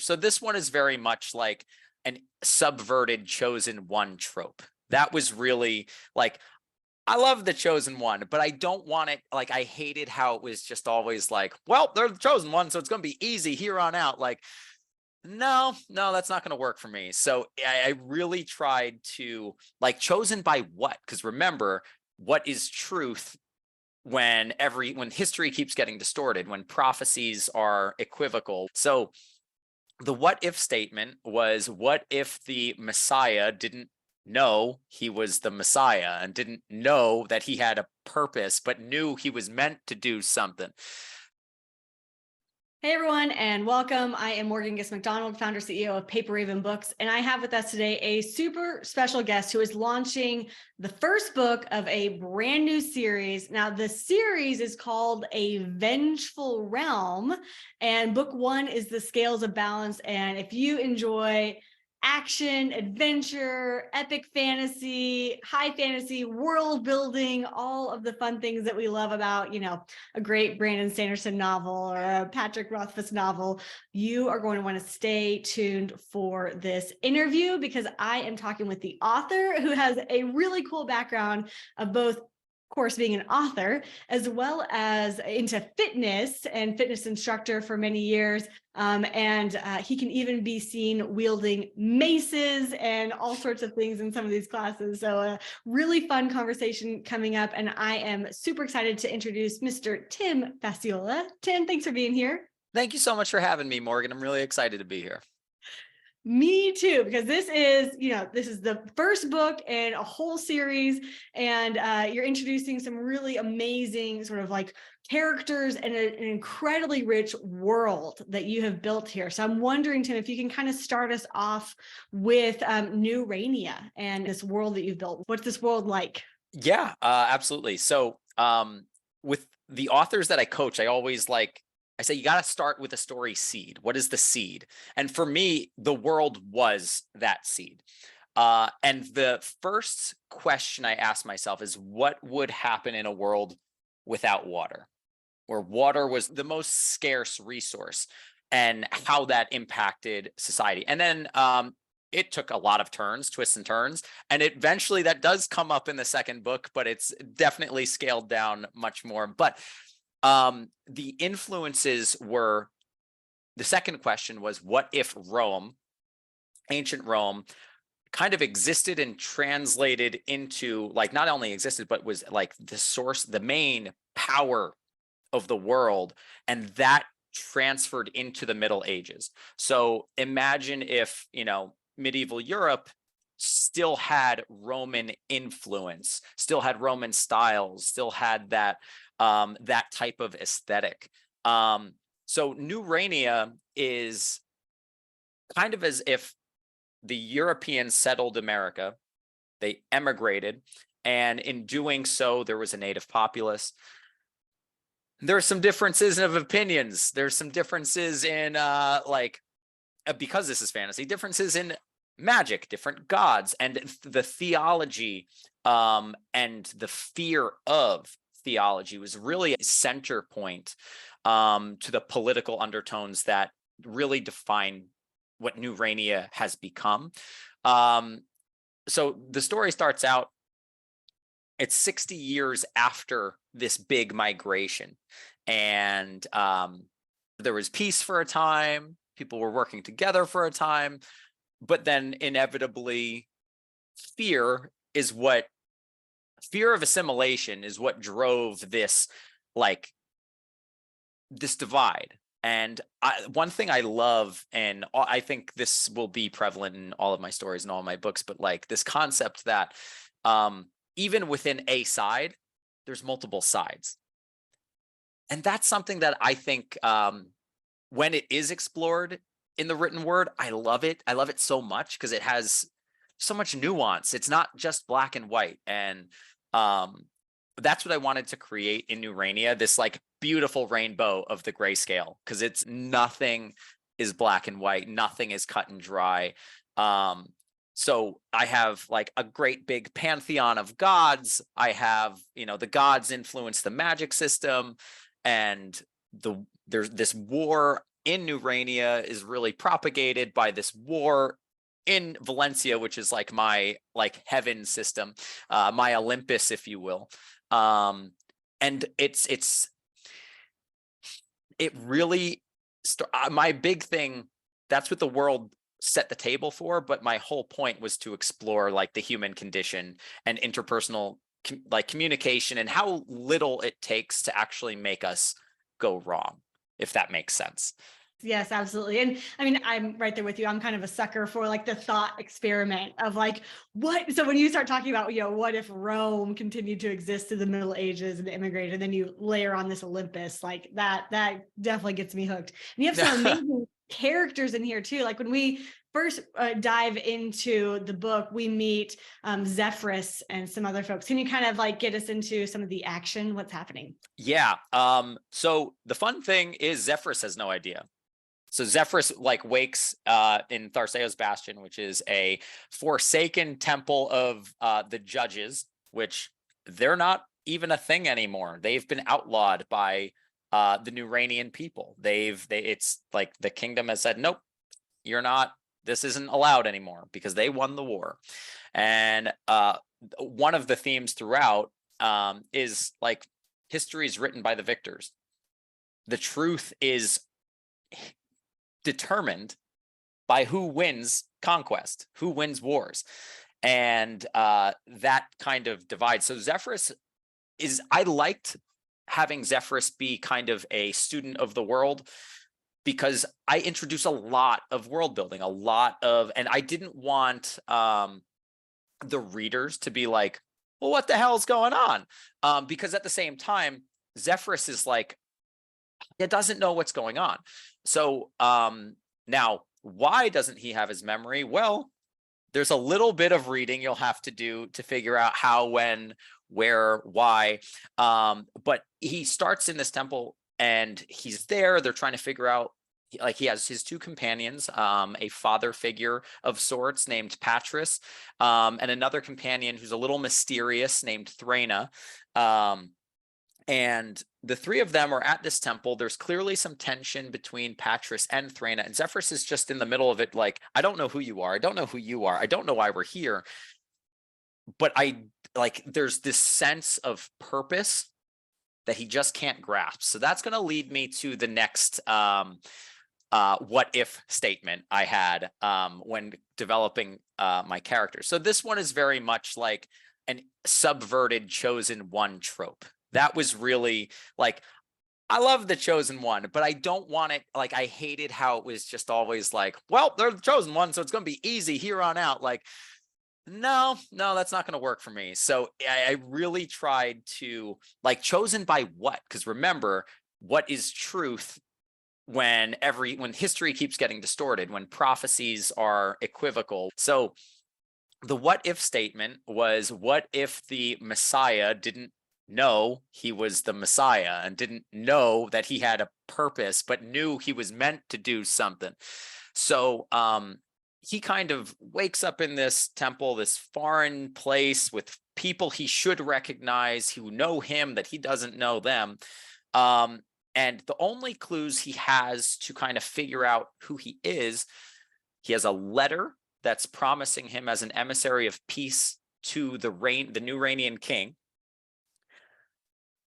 So this one is very much like an subverted chosen one trope. That was really like, I love the chosen one, but I don't want it. Like, I hated how it was just always like, well, they're the chosen one, so it's going to be easy here on out. Like, no, that's not going to work for me. So I really tried to like, chosen by what? Because remember, what is truth when history keeps getting distorted, when prophecies are equivocal? So the what if statement was, what if the Messiah didn't know he was the Messiah and didn't know that he had a purpose, but knew he was meant to do something? Hey everyone, and welcome. I am Morgan Giss McDonald, founder CEO of Paper Raven Books, and I have with us today a super special guest who is launching the first book of a brand new series. Now, the series is called A Vengeful Realm, and book one is The Scales of Balance. And if you enjoy action, adventure, epic fantasy, high fantasy, world building, all of the fun things that we love about, a great Brandon Sanderson novel or a Patrick Rothfuss novel, you are going to want to stay tuned for this interview, because I am talking with the author, who has a really cool background of both, of course, being an author, as well as into fitness and fitness instructor for many years. And he can even be seen wielding maces and all sorts of things in some of these classes. So a really fun conversation coming up. And I am super excited to introduce Mr. Tim Facciola. Tim, thanks for being here. Thank you so much for having me, Morgan. I'm really excited to be here. Me too, because this is the first book in a whole series, and you're introducing some really amazing sort of like characters and an incredibly rich world that you have built here. So I'm wondering, Tim, if you can kind of start us off with New Rainia and this world that you've built. What's this world like? Yeah, absolutely. So with the authors that I coach, I say, you got to start with a story seed. What is the seed? And for me, the world was that seed. And the first question I asked myself is, what would happen in a world without water, where water was the most scarce resource, and how that impacted society? And then it took a lot of twists and turns. And eventually that does come up in the second book, but it's definitely scaled down much more. But the influences were, the second question was, what if Rome, ancient Rome, kind of existed and translated into, like, not only existed, but was like the source, the main power of the world, and that transferred into the Middle Ages. So imagine if, medieval Europe still had Roman influence, still had Roman styles, still had that type of aesthetic. So New Rainia is kind of as if the Europeans settled America, they emigrated, and in doing so, there was a native populace. There are some differences of opinions. There's some differences in because this is fantasy, differences in magic, different gods, and the theology and the fear of theology was really a center point to the political undertones that really define what New Rainia has become. So the story starts out, it's 60 years after this big migration, and there was peace for a time, people were working together for a time, but then inevitably fear of assimilation is what drove this divide. And one thing I love, and I think this will be prevalent in all of my stories and all my books, but like this concept that even within a side, there's multiple sides. And that's something that I think when it is explored in the written word, I love it. I love it so much because it has so much nuance. It's not just black and white. And that's what I wanted to create in New Rainia, this like beautiful rainbow of the grayscale, because it's nothing is black and white, nothing is cut and dry. So I have like a great big pantheon of gods. I have, the gods influence the magic system, and there's this war in New Rania is really propagated by this war in Valencia, which is like my like heaven system, my Olympus, if you will. And it really my big thing, that's what the world set the table for, but my whole point was to explore like the human condition and interpersonal like communication and how little it takes to actually make us go wrong, if that makes sense. Yes, absolutely. And I mean, I'm right there with you. I'm kind of a sucker for like the thought experiment of like, what? So when you start talking about, what if Rome continued to exist through the Middle Ages and immigrated, and then you layer on this Olympus, like that definitely gets me hooked. And you have some amazing characters in here too. Like when we first dive into the book, we meet Zephyrus and some other folks. Can you kind of like get us into some of the action, what's happening? Yeah. So the fun thing is Zephyrus has no idea. So Zephyrus like wakes in Tharseo's Bastion, which is a forsaken temple of the judges, which they're not even a thing anymore. They've been outlawed by the Nuranian people. It's like the kingdom has said, nope, you're not. This isn't allowed anymore because they won the war. And one of the themes throughout is like history is written by the victors. The truth is determined by who wins conquest, who wins wars, and that kind of divide. So Zephyrus I liked having Zephyrus be kind of a student of the world, because I introduce a lot of world building, and I didn't want the readers to be like, well, what the hell's going on? Because at the same time, Zephyrus is like, it doesn't know what's going on. So now, why doesn't he have his memory? Well, there's a little bit of reading you'll have to do to figure out how, when, where, why. But he starts in this temple and he's there. They're trying to figure out, like, he has his two companions, a father figure of sorts named Patris, and another companion who's a little mysterious named Threna. And the three of them are at this temple. There's clearly some tension between Patris and Threna, and Zephyrus is just in the middle of it, like, I don't know who you are. I don't know who you are. I don't know why we're here. But there's this sense of purpose that he just can't grasp. So that's going to lead me to the next what if statement I had when developing my character. So this one is very much like an subverted chosen one trope. That was really like, I love the chosen one, but I don't want it. Like, I hated how it was just always like, well, they're the chosen one, so it's going to be easy here on out. Like, no, that's not going to work for me. So I really tried to, like, chosen by what? Because remember, what is truth when history keeps getting distorted, when prophecies are equivocal? So the what if statement was, what if the Messiah didn't know he was the Messiah and didn't know that he had a purpose, but knew he was meant to do something? So he kind of wakes up in this temple, this foreign place with people he should recognize, who know him, that he doesn't know them. And the only clues he has to kind of figure out who he has a letter that's promising him as an emissary of peace to the new Iranian king.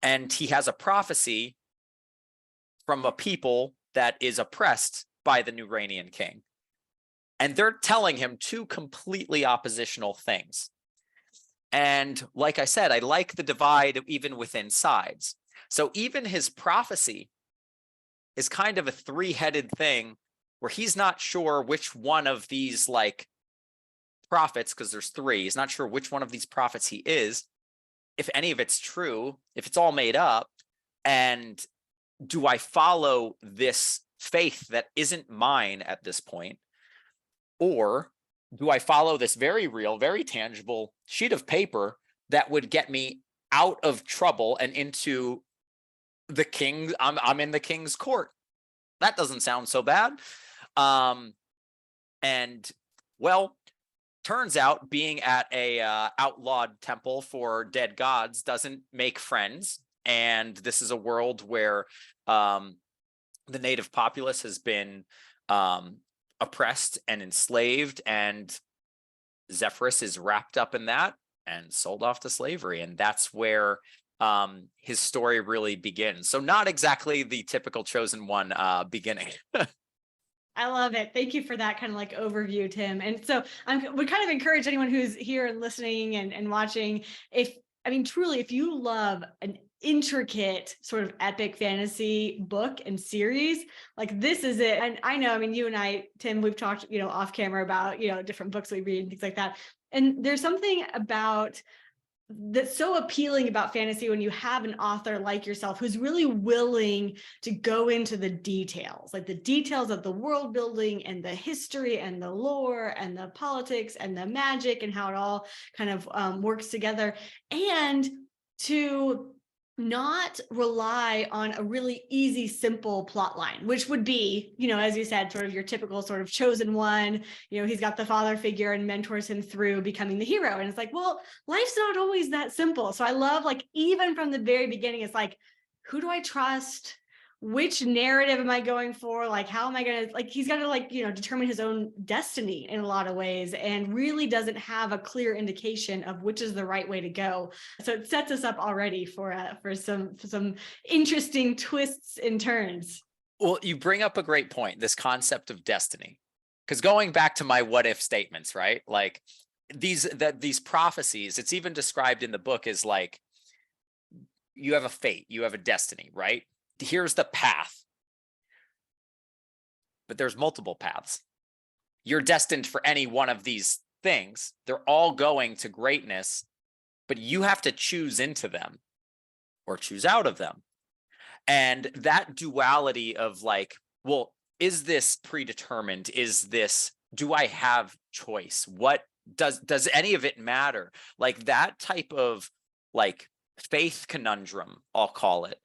And he has a prophecy from a people that is oppressed by the new Iranian king. And they're telling him two completely oppositional things. And like I said, I like the divide even within sides. So even his prophecy is kind of a three-headed thing where he's not sure which one of these, like, prophets, because there's three, he's not sure which one of these prophets he is, if any of it's true, if it's all made up, and do I follow this faith that isn't mine at this point, or do I follow this very real, very tangible sheet of paper that would get me out of trouble and into the king? I'm in the king's court. That doesn't sound so bad. And well, turns out being at a outlawed temple for dead gods doesn't make friends. And this is a world where the native populace has been um, oppressed and enslaved, and Zephyrus is wrapped up in that and sold off to slavery. And that's where his story really begins. So not exactly the typical chosen one beginning. I love it. Thank you for that kind of like overview, Tim. And so would kind of encourage anyone who's here and listening and watching, truly, if you love an intricate sort of epic fantasy book and series, like this is it. And I know, you and I, Tim, we've talked, off camera about, different books we read and things like that. And there's something about that's so appealing about fantasy when you have an author like yourself who's really willing to go into the details, like the details of the world building and the history and the lore and the politics and the magic and how it all kind of works together, and to not rely on a really easy, simple plot line, which would be, as you said, sort of your typical sort of chosen one. He's got the father figure and mentors him through becoming the hero. And it's like, well, life's not always that simple. So I love, like, even from the very beginning, it's like, who do I trust? Which narrative am I going for? Like, how am I going to, like, he's got to determine his own destiny in a lot of ways, and really doesn't have a clear indication of which is the right way to go. So it sets us up already for some interesting twists and turns. Well, you bring up a great point, this concept of destiny, because going back to my what if statements, right? Like these prophecies, it's even described in the book as like, you have a fate, you have a destiny, right? Here's the path, but there's multiple paths. You're destined for any one of these things. They're all going to greatness, but you have to choose into them or choose out of them. And that duality of like, well, is this predetermined? Do I have choice? What does any of it matter? Like that type of like faith conundrum, I'll call it,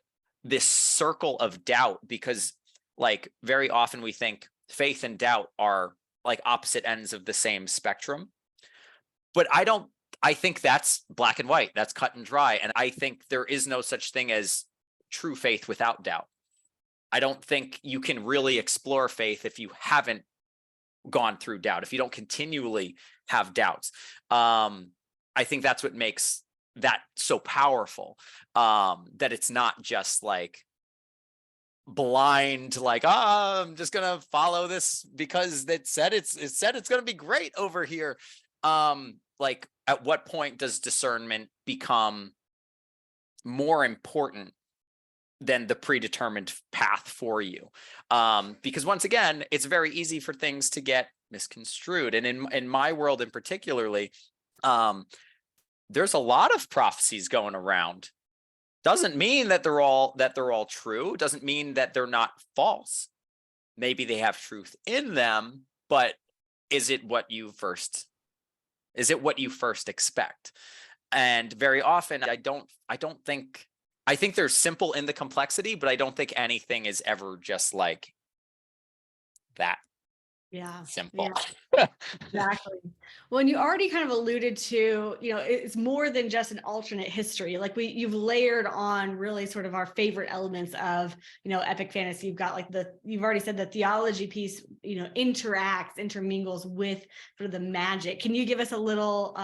this circle of doubt, because like very often we think faith and doubt are like opposite ends of the same spectrum. But I think that's black and white, that's cut and dry. And I think there is no such thing as true faith without doubt. I don't think you can really explore faith if you haven't gone through doubt, if you don't continually have doubts. I think that's what makes that so powerful, that it's not just like blind, like, I'm just gonna follow this because it said it's gonna be great over here. Like at what point does discernment become more important than the predetermined path for you? Because once again, it's very easy for things to get misconstrued, and in my world in particularly, there's a lot of prophecies going around. Doesn't mean that they're all true. Doesn't mean that they're not false. Maybe they have truth in them, but is it what you first expect? And very often I think they're simple in the complexity, but I don't think anything is ever just like that. Yeah. Simple. Yeah, exactly. Well, and you already kind of alluded to, it's more than just an alternate history. Like you've layered on really sort of our favorite elements of, epic fantasy. You've got like you've already said the theology piece, intermingles with sort of the magic. Can you give us a little,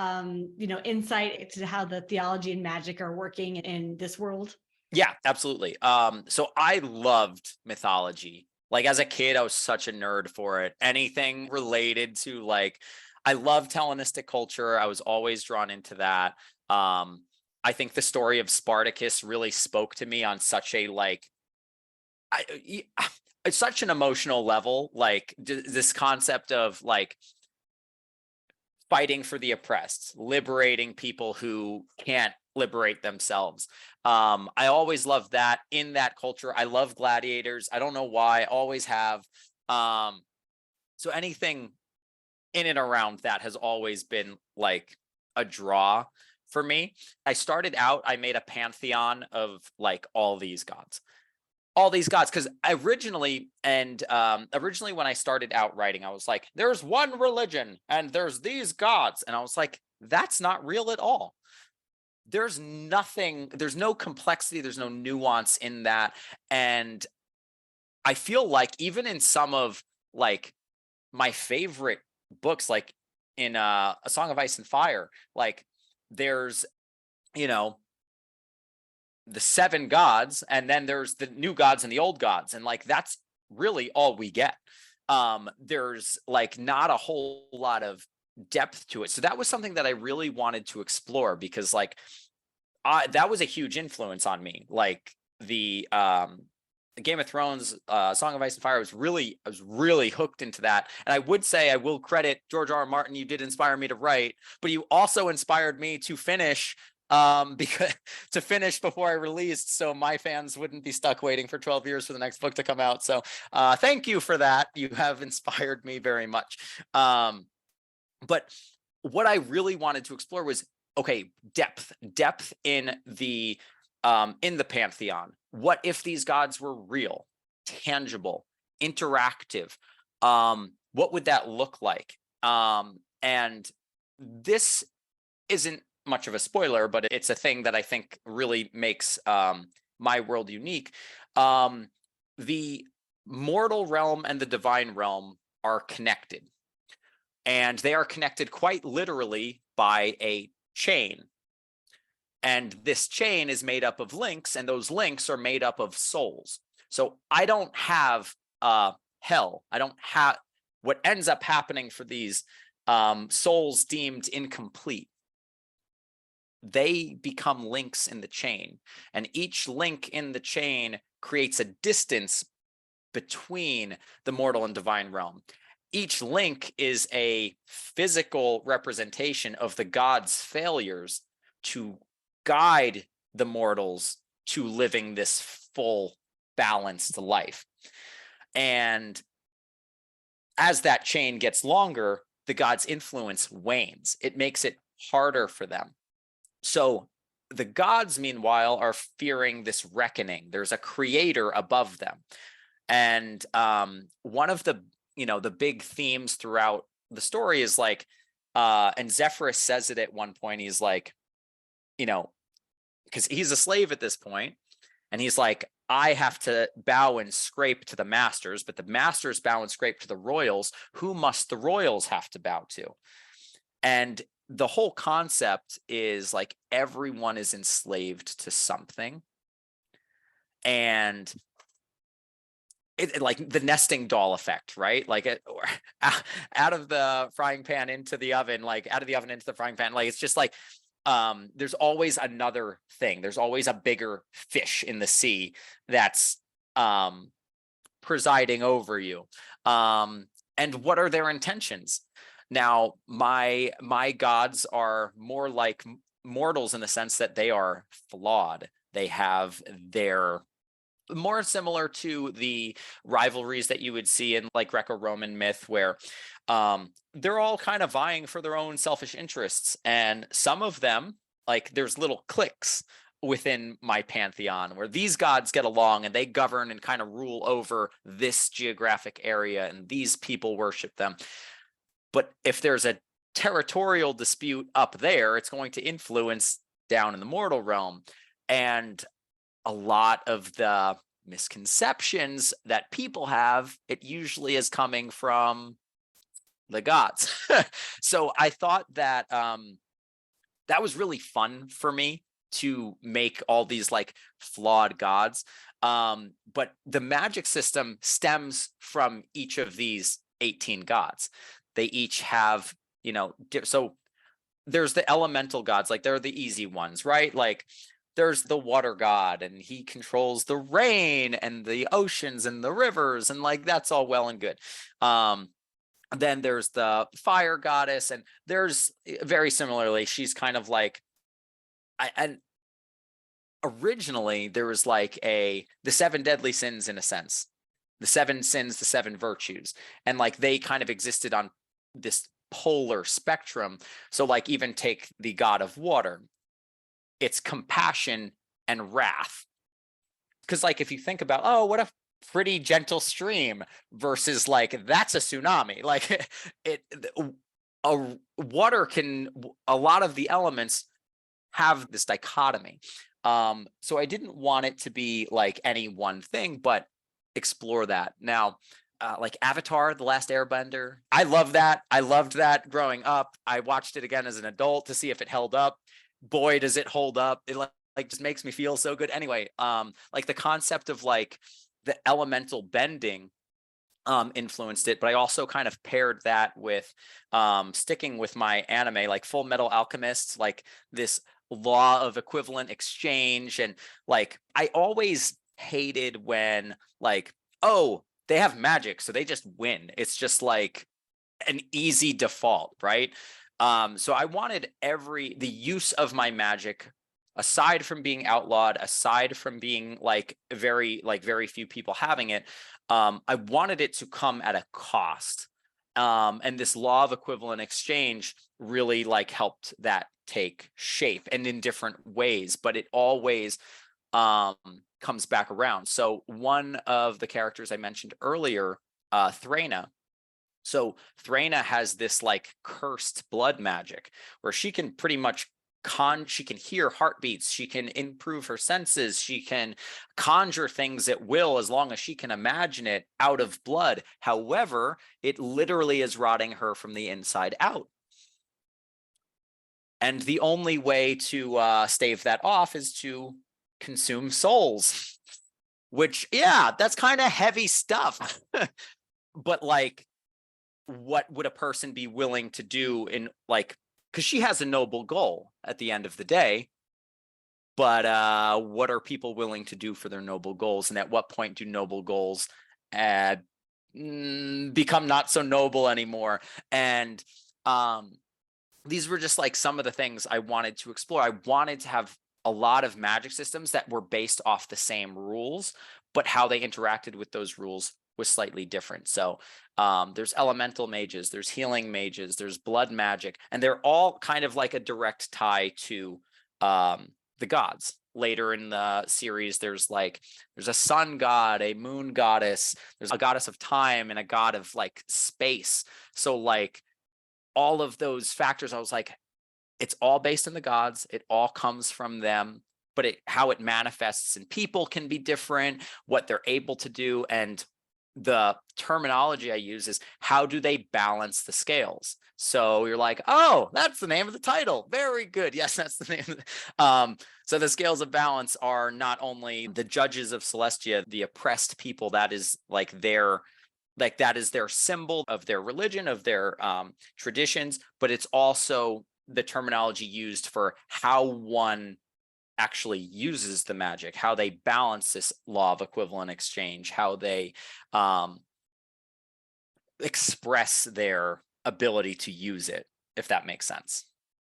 insight into how the theology and magic are working in this world? Yeah, absolutely. So I loved mythology. Like as a kid, I was such a nerd for it. Anything related to like, I love Hellenistic culture. I was always drawn into that. I think the story of Spartacus really spoke to me on such a like, it's such an emotional level. Like this concept of like fighting for the oppressed, liberating people who can't liberate themselves. I always loved that in that culture. I love gladiators. I don't know why, I always have. So anything in and around that has always been like a draw for me. I started out, I made a pantheon of like all these gods, because originally when I started out writing, I was like, there's one religion and there's these gods, and I was like, that's not real at all. There's no complexity, there's no nuance in that. And I feel like even in some of like my favorite books, like in A Song of Ice and Fire, like there's, you know, the seven gods, and then there's the new gods and the old gods, and like that's really all we get. There's like not a whole lot of depth to it. So that was something that I really wanted to explore, because like that was a huge influence on me. Like the Game of Thrones, Song of Ice and Fire, I was really hooked into that. And I would say I will credit George R. R. Martin. You did inspire me to write, but you also inspired me to finish, because to finish before I released, so my fans wouldn't be stuck waiting for 12 years for the next book to come out. So thank you for that. You have inspired me very much. But what I really wanted to explore was, okay, depth in the pantheon. What if these gods were real, tangible, interactive? What would that look like? And this isn't much of a spoiler, but it's a thing that I think really makes my world unique. The mortal realm and the divine realm are connected, and they are connected quite literally by a chain. And this chain is made up of links, and those links are made up of souls. So I don't have hell. I don't have what ends up happening for these souls deemed incomplete. They become links in the chain, and each link in the chain creates a distance between the mortal and divine realm. Each link is a physical representation of the gods' failures to guide the mortals to living this full, balanced life. And as that chain gets longer, the gods' influence wanes. It makes it harder for them. So the gods, meanwhile, are fearing this reckoning. There's a creator above them. And one of the big themes throughout the story is like, and Zephyrus says it at one point, he's like, because he's a slave at this point, and he's like, I have to bow and scrape to the masters, but the masters bow and scrape to the royals. Who must the royals have to bow to? And the whole concept is like everyone is enslaved to something. And it like the nesting doll effect, right? Like out of the frying pan into the oven, like out of the oven into the frying pan. Like it's just like there's always another thing. There's always a bigger fish in the sea that's presiding over you. And what are their intentions? Now, my gods are more like mortals in the sense that they are flawed. They have their more similar to the rivalries that you would see in like Greco-Roman myth, where they're all kind of vying for their own selfish interests. And some of them, like there's little cliques within my pantheon where these gods get along and they govern and kind of rule over this geographic area, and these people worship them. But if there's a territorial dispute up there, it's going to influence down in the mortal realm. And a lot of the misconceptions that people have, it usually is coming from the gods. So I thought that that was really fun for me to make all these like flawed gods. But the magic system stems from each of these 18 gods. They each have, so there's the elemental gods, like they're the easy ones, right? Like there's the water god, and he controls the rain and the oceans and the rivers, and like that's all well and good. Then there's the fire goddess, and there's very similarly, she's kind of like, and originally there was like the seven deadly sins in a sense, the seven sins, the seven virtues, and like they kind of existed on this polar spectrum. So like even take the god of water, it's compassion and wrath. Because like if you think about, oh, what a pretty gentle stream versus like that's a tsunami. Like water can, a lot of the elements have this dichotomy. So I didn't want it to be like any one thing, but explore that. Now, like Avatar, The Last Airbender, I love that. I loved that growing up. I watched it again as an adult to see if it held up. Boy, does it hold up. It like just makes me feel so good. Anyway, like the concept of like the elemental bending influenced it, but I also kind of paired that with sticking with my anime, like Full Metal Alchemists, like this law of equivalent exchange. And like I always hated when like, oh, they have magic, so they just win. It's just like an easy default, right? So I wanted the use of my magic, aside from being outlawed, aside from being like very few people having it, I wanted it to come at a cost. And this law of equivalent exchange really like helped that take shape, and in different ways, but it always comes back around. So one of the characters I mentioned earlier, Thraina. So Thraina has this like cursed blood magic where she can pretty much she can hear heartbeats, she can improve her senses, she can conjure things at will as long as she can imagine it out of blood. However, it literally is rotting her from the inside out. And the only way to stave that off is to consume souls, which, yeah, that's kind of heavy stuff. But like, what would a person be willing to do in like, because she has a noble goal at the end of the day, but what are people willing to do for their noble goals? And at what point do noble goals become not so noble anymore? And these were just like some of the things I wanted to explore. I wanted to have a lot of magic systems that were based off the same rules, but how they interacted with those rules was slightly different. So there's elemental mages, there's healing mages, there's blood magic, and they're all kind of like a direct tie to the gods. Later in the series, there's a sun god, a moon goddess, there's a goddess of time, and a god of like space. So like all of those factors, I was like, it's all based on the gods, it all comes from them, but how it manifests in people can be different, what they're able to do. And the terminology I use is, how do they balance the scales? So you're like, oh, that's the name of the title. Very good. Yes, that's the name. So the scales of balance are not only the judges of Celestia, the oppressed people, that is that is their symbol of their religion, of their traditions, but it's also the terminology used for how one actually uses the magic, how they balance this law of equivalent exchange, how they express their ability to use it, if that makes sense.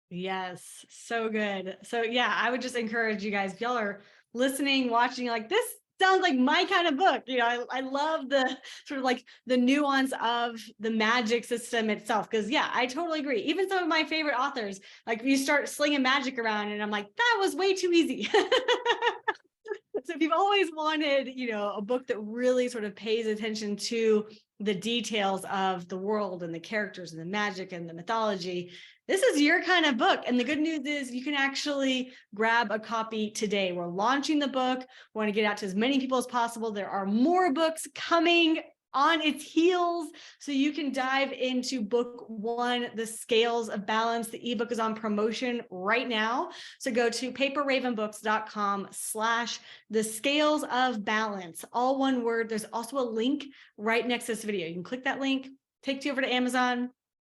Yes, so good. So yeah, I would just encourage you guys, if y'all are listening, watching, like this sounds like my kind of book. I love the sort of like the nuance of the magic system itself. Because yeah, I totally agree. Even some of my favorite authors, like you start slinging magic around and I'm like, that was way too easy. So if you've always wanted, a book that really sort of pays attention to the details of the world and the characters and the magic and the mythology, this is your kind of book. And the good news is you can actually grab a copy today. We're launching the book. We want to get out to as many people as possible. There are more books coming on its heels, so you can dive into book 1, The Scales of Balance. The ebook is on promotion right now. So go to paperravenbooks.com/The Scales of Balance, all one word. There's also a link right next to this video. You can click that link, takes you over to Amazon.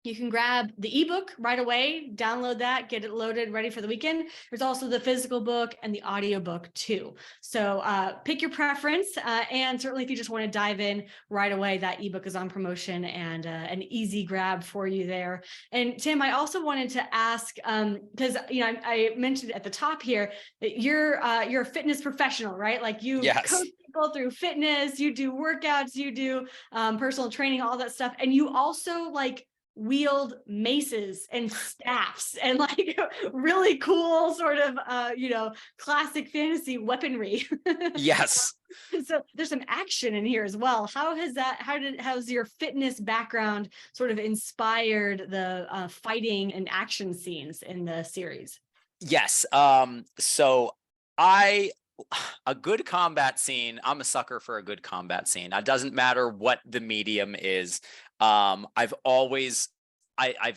You can grab the ebook right away, download that, get it loaded, ready for the weekend. There's also the physical book and the audio book too. So pick your preference. And certainly if you just want to dive in right away, that ebook is on promotion and an easy grab for you there. And Tim, I also wanted to ask, because I mentioned at the top here that you're a fitness professional, right? Like you Yes. coach people through fitness, you do workouts, you do personal training, all that stuff. And you also like wield maces and staffs and like really cool sort of classic fantasy weaponry. Yes. So there's some action in here as well. How's your fitness background sort of inspired the fighting and action scenes in the series? Yes. So I a good combat scene. I'm a sucker for a good combat scene. It doesn't matter what the medium is. I've always, I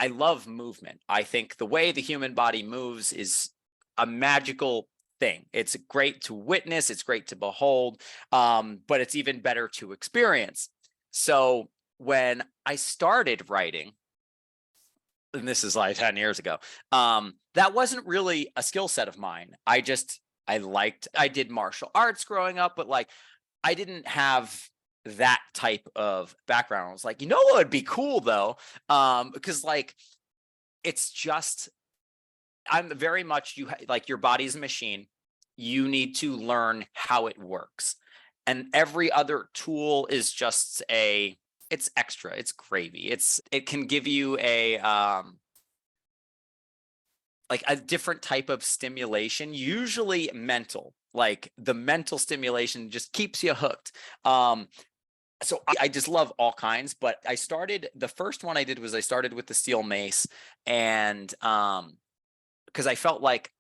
love movement. I think the way the human body moves is a magical thing. It's great to witness. It's great to behold. But it's even better to experience. So when I started writing, and this is like 10 years ago, that wasn't really a skill set of mine. I did martial arts growing up, but like I didn't have that type of background. I was like, you know what would be cool though? Because like it's just, I'm very much like your body's a machine. You need to learn how it works. And every other tool is just it's extra, it's gravy. It can give you like a different type of stimulation, usually mental. Like the mental stimulation just keeps you hooked. So I just love all kinds, but the first one I did was I started with the steel mace, and because I felt like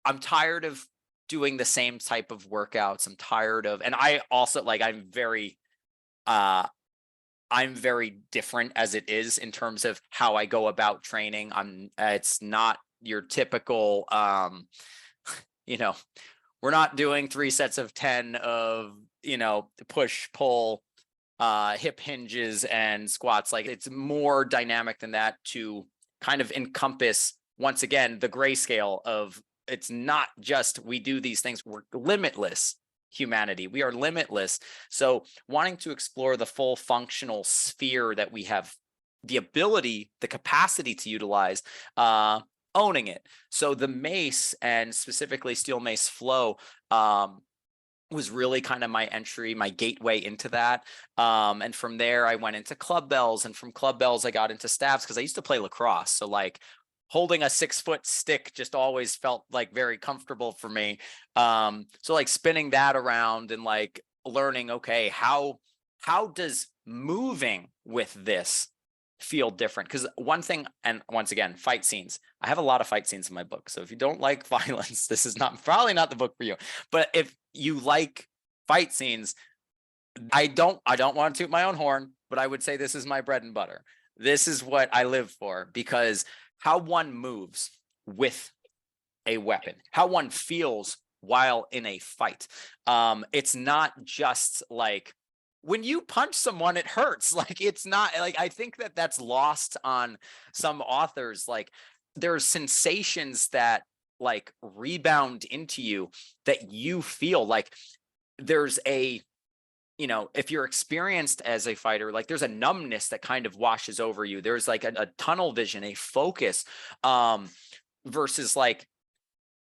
I'm tired of doing the same type of workouts. I'm tired of, and I also like, uh I'm very different as it is in terms of how I go about training. It's not your typical, you know, we're not doing 3 sets of 10 of, push, pull, hip hinges and squats. Like it's more dynamic than that to kind of encompass, once again, the grayscale of, it's not just we do these things, we're limitless. Humanity, we are limitless. So wanting to explore the full functional sphere that we have the ability, the capacity to utilize, owning it. So the mace, and specifically steel mace flow, was really kind of my entry, my gateway into that. And from there I went into club bells, and from club bells I got into staves because I used to play lacrosse. So like holding a 6-foot stick just always felt like very comfortable for me. So like spinning that around and like learning, okay, how does moving with this feel different? Because one thing, and once again, fight scenes. I have a lot of fight scenes in my book. So if you don't like violence, this is probably not the book for you. But if you like fight scenes, I don't want to toot my own horn, but I would say this is my bread and butter. This is what I live for, because how one moves with a weapon, how one feels while in a fight. It's not just like when you punch someone, it hurts. Like it's not like, I think that that's lost on some authors. Like there's sensations that like rebound into you that you feel like there's if you're experienced as a fighter, like there's a numbness that kind of washes over you. There's like a tunnel vision, a focus, versus like,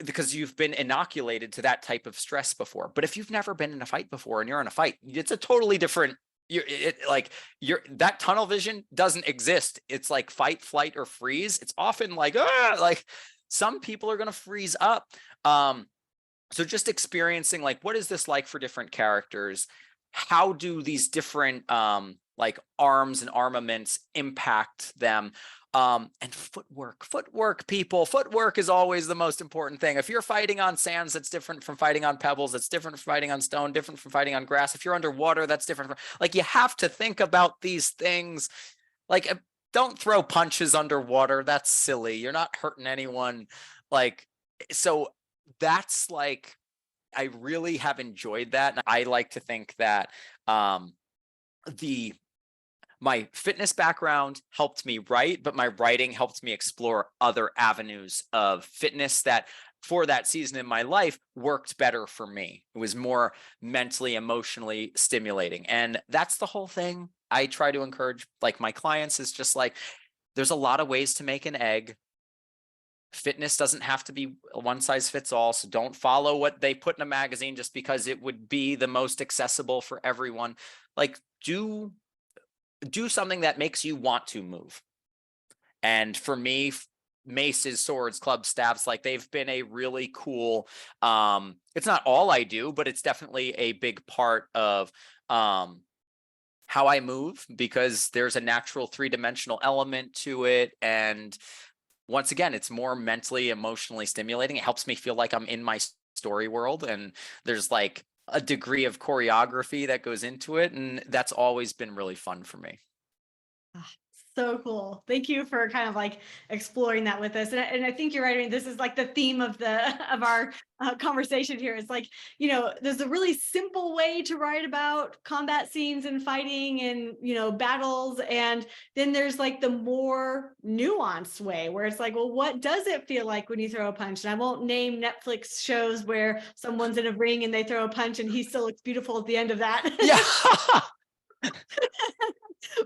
because you've been inoculated to that type of stress before. But if you've never been in a fight before and you're in a fight, it's a totally different, that tunnel vision doesn't exist. It's like fight, flight, or freeze. It's often like, like some people are going to freeze up. So just experiencing like, what is this like for different characters? How do these different like arms and armaments impact them? And footwork, people. Footwork is always the most important thing. If you're fighting on sands, that's different from fighting on pebbles. That's different from fighting on stone, different from fighting on grass. If you're underwater, that's different. Like you have to think about these things. Like don't throw punches underwater. That's silly. You're not hurting anyone. Like, so that's like, I really have enjoyed that. And I like to think that my fitness background helped me write, but my writing helped me explore other avenues of fitness that for that season in my life worked better for me. It was more mentally, emotionally stimulating. And that's the whole thing I try to encourage like my clients, is just like, there's a lot of ways to make an egg. Fitness doesn't have to be one size fits all. So don't follow what they put in a magazine just because it would be the most accessible for everyone. Like do something that makes you want to move. And for me, maces, swords, clubs, staffs, like they've been a really cool, it's not all I do, but it's definitely a big part of how I move, because there's a natural 3-dimensional element to it. And once again, it's more mentally, emotionally stimulating. It helps me feel like I'm in my story world, and there's like a degree of choreography that goes into it, and that's always been really fun for me. Ah, so cool. Thank you for kind of like exploring that with us. And I think you're right. I mean, this is like the theme of the of our conversation here. It's like, there's a really simple way to write about combat scenes and fighting and, battles. And then there's like the more nuanced way where it's like, well, what does it feel like when you throw a punch? And I won't name Netflix shows where someone's in a ring and they throw a punch and he still looks beautiful at the end of that. Yeah.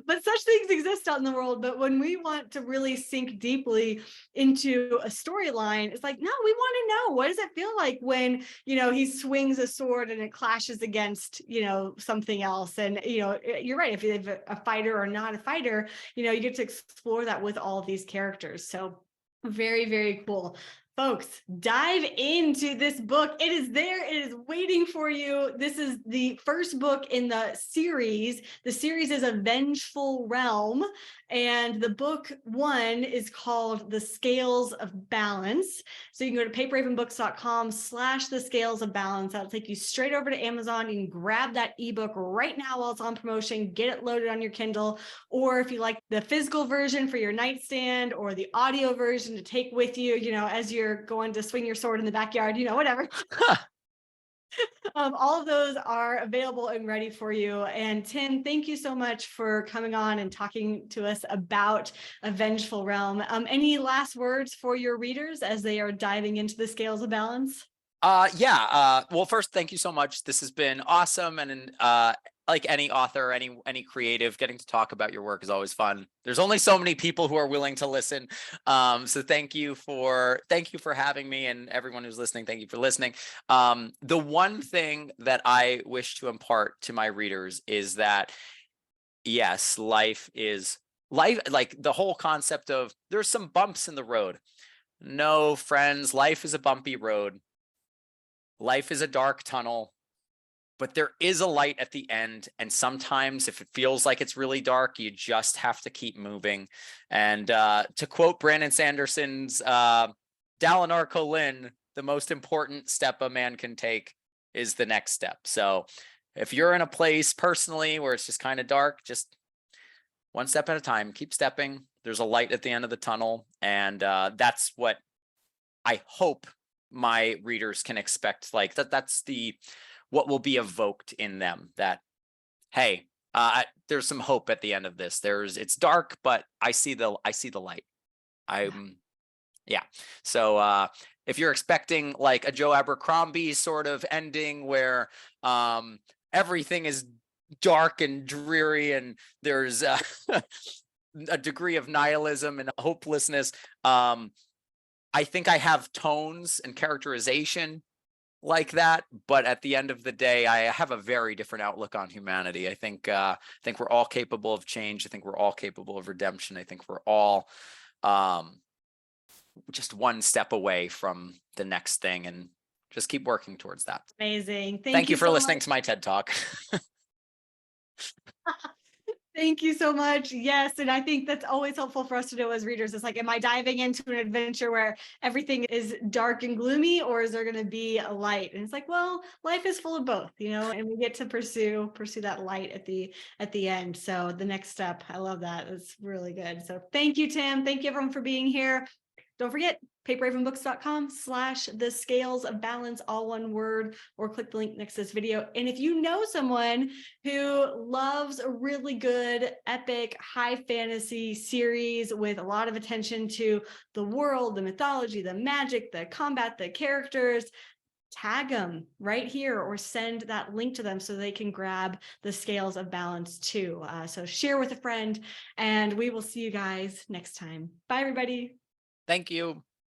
But such things exist out in the world. But when we want to really sink deeply into a storyline, it's like, no, we want to know, what does it feel like when, he swings a sword and it clashes against, something else. And, you're right. If you're a fighter or not a fighter, you get to explore that with all of these characters. So very, very cool. Folks, dive into this book. It is there. It is waiting for you. This is the first book in the series. The series is A Vengeful Realm. And the book one is called The Scales of Balance. So you can go to paperravenbooks.com/The Scales of Balance. That'll take you straight over to Amazon. You can grab that ebook right now while it's on promotion, get it loaded on your Kindle. Or if you like the physical version for your nightstand or the audio version to take with you, as you're going to swing your sword in the backyard, whatever. All of those are available and ready for you. And Tim, thank you so much for coming on and talking to us about A Vengeful Realm. Any last words for your readers as they are diving into the Scales of Balance? Well, first, thank you so much. This has been awesome. And like any author, any creative, getting to talk about your work is always fun. There's only so many people who are willing to listen. So thank you for having me, and everyone who's listening, thank you for listening. The one thing that I wish to impart to my readers is that, yes, life, like the whole concept of there's some bumps in the road. No, friends, life is a bumpy road. Life is a dark tunnel, but there is a light at the end. And sometimes if it feels like it's really dark, you just have to keep moving. And to quote Brandon Sanderson's Dalinar Kholin, the most important step a man can take is the next step. So if you're in a place personally where it's just kind of dark, just one step at a time, keep stepping. There's a light at the end of the tunnel. And that's what I hope my readers can expect. Like that's what will be evoked in them, that, hey, there's some hope at the end of this. It's dark, but I see the light. So if you're expecting like a Joe Abercrombie sort of ending where everything is dark and dreary and there's a degree of nihilism and hopelessness, I think I have tones and characterization like that, but at the end of the day, I have a very different outlook on humanity. I think we're all capable of change. I think we're all capable of redemption. I think we're all just one step away from the next thing, and just keep working towards that. Amazing. Thank you for so listening much. to my TED Talk. Thank you so much. Yes. And I think that's always helpful for us to know as readers. It's like, am I diving into an adventure where everything is dark and gloomy, or is there going to be a light? And it's like, well, life is full of both, and we get to pursue that light at the end. So the next step, I love that. It's really good. So thank you, Tim. Thank you everyone for being here. Don't forget, paperravenbooks.com/The Scales of Balance, all one word, or click the link next to this video. And if you know someone who loves a really good, epic, high fantasy series with a lot of attention to the world, the mythology, the magic, the combat, the characters, tag them right here or send that link to them so they can grab The Scales of Balance too. So share with a friend, and we will see you guys next time. Bye, everybody. Thank you.